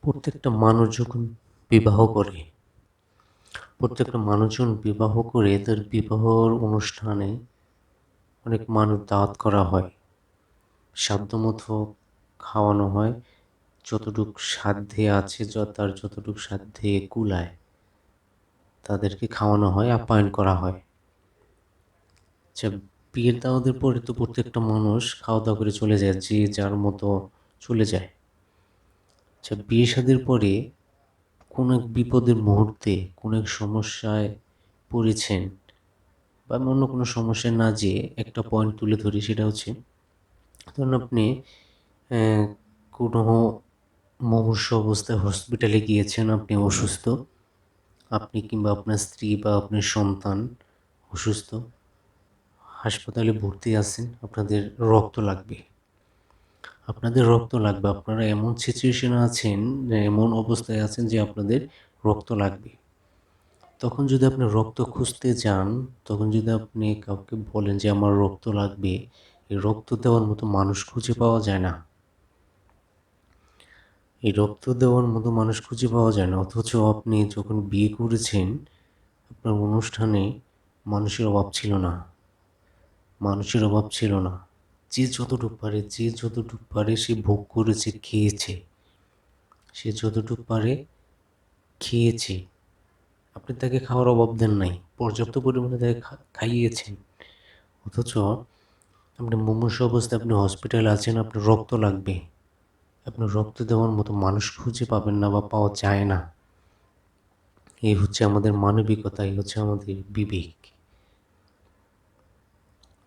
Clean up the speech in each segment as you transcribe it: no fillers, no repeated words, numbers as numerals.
প্রত্যেকটা মানুষ যখন বিবাহ করে, প্রত্যেকটা মানুষজন বিবাহ করে তার বিবাহর অনুষ্ঠানে অনেক মানুষ দাওয়াত করা হয়। সাধ্যমতো খাওয়ানো হয়, যতটুক সাধ্যে আছে তার যতটুক সাধ্যে কুলায় তাদেরকে খাওয়ানো হয়, আপ্যায়ন করা হয়। আচ্ছা, বিয়ের দাওয়াতের পরে তো প্রত্যেকটা মানুষ খাওয়া দাওয়া করে চলে যায়, যে যার মতো চলে যায়। আচ্ছা, বিয়ে শাদীর পরে কোন এক বিপদের মুহূর্তে কোন এক সমস্যায় পড়েছেন, বা আমি অন্য কোনো সমস্যায় না যেয়ে একটা পয়েন্ট তুলে ধরি, সেটা হচ্ছে ধরুন আপনি কোনো মুমূর্ষু অবস্থায় হসপিটালে গিয়েছেন, আপনি অসুস্থ, আপনি কিংবা আপনার স্ত্রী বা আপনার সন্তান অসুস্থ, হাসপাতালে ভর্তি আছেন, আপনাদের রক্ত লাগবে, আপনারা এমন সিচুয়েশনে আছেন, এমন অবস্থায় আছেন যে আপনাদের রক্ত লাগবে। তখন যদি আপনি রক্ত খুঁজতে যান, তখন যদি আপনি কাউকে বলেন যে আমার রক্ত লাগবে, এই রক্ত দেওয়ার মতো মানুষ খুঁজে পাওয়া যায় না। অথচ আপনি যখন বিয়ে করেছেন, আপনার অনুষ্ঠানে মানুষের অভাব ছিল না। যে যতটুক পারে সে ভোগ করেছে, খেয়েছে। আপনি তাকে খাওয়ার অভাব দেন নাই, পর্যাপ্ত পরিমাণে তাকে খাইয়েছেন। অথচ আপনি মুমূর্ষু অবস্থায় আপনি হসপিটালে আছেন, আপনার রক্ত লাগবে, আপনার রক্ত দেওয়ার মতো মানুষ খুঁজে পাবেন না বা পাওয়া যায় না। এই হচ্ছে আমাদের মানবিকতা, এই হচ্ছে আমাদের বিবেক।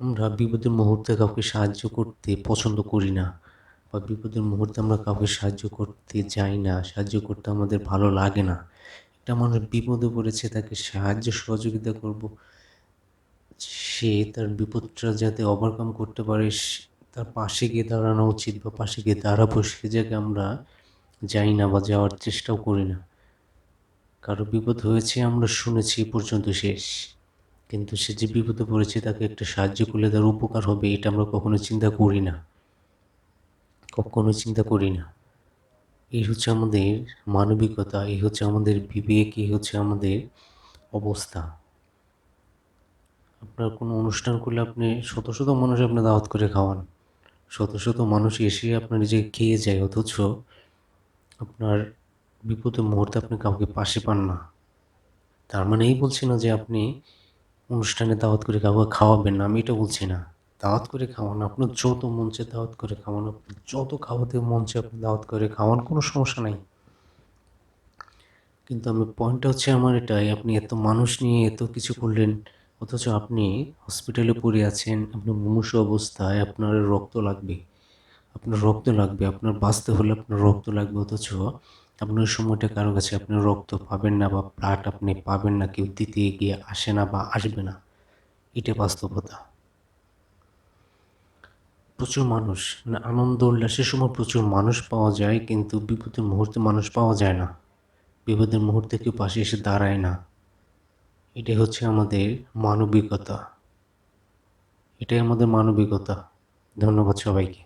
আমরা বিপদের মুহূর্তে কাউকে সাহায্য করতে পছন্দ করি না, বা বিপদের মুহূর্তে আমরা কাউকে সাহায্য করতে যাই না, সাহায্য করতে আমাদের ভালো লাগে না। একটা মানুষ বিপদে পড়েছে, তাকে সাহায্য সহযোগিতা করব, সে তার বিপদটা যাতে ওভারকাম করতে পারে, তার পাশে গিয়ে দাঁড়ানো উচিত, বা পাশে গিয়ে দাঁড়াবো, সে জায়গায় আমরা যাই না বা যাওয়ার চেষ্টাও করি না। কারো বিপদ হয়েছে আমরা শুনেছি এই পর্যন্ত শেষ, কিন্তু সে যে বিপদে পড়েছে তাকে একটা সাহায্য করলে তার উপকার হবে, এটা আমরা কখনো চিন্তা করি না। এই হচ্ছে আমাদের মানবিকতা, এই হচ্ছে আমাদের বিবেক, এই হচ্ছে আমাদের অবস্থা। আপনার কোনো অনুষ্ঠান করলে আপনি শত শত মানুষ আপনি দাওয়াত করে খাওয়ান, শত শত মানুষ এসে আপনার নিজেকে খেয়ে যায়, অথচ আপনার বিপদের মুহূর্তে আপনি কাউকে পাশে পান না। তার মানে এই বলছি না যে আপনি অনুষ্ঠানে দাওয়াত করে কাউকে খাওয়াবেন না, আমি এটা বলছি না। দাওয়াত করে খাওয়ান, আপনার যত মন চায় দাওয়াত করে খাওয়ান, আপনি যত খাওয়াতে মন চায় আপনি দাওয়াত করে খাওয়ান, কোনো সমস্যা নাই। কিন্তু আমি পয়েন্টটা হচ্ছে আমার এটাই, আপনি এত মানুষ নিয়ে এত কিছু করলেন, অথচ আপনি হসপিটালে পড়ে আছেন, আপনার মুমূর্ষু অবস্থায়, আপনার বাঁচতে হলে আপনার রক্ত লাগবে, অথচ আপনার সময়টা কারো কাছে আপনি রক্ত পাবেন না, বা ব্লাড আপনি পাবেন না, কেউ দিতে গিয়ে আসে না বা আসবে না। এটা বাস্তবতা। প্রচুর মানুষ, মানে আনন্দ উল্লাসের সময় প্রচুর মানুষ পাওয়া যায়, কিন্তু বিপদের মুহূর্তে মানুষ পাওয়া যায় না, বিপদের মুহূর্তে কেউ পাশে এসে দাঁড়ায় না। এটাই হচ্ছে আমাদের মানবিকতা, এটাই আমাদের মানবিকতা। ধন্যবাদ সবাইকে।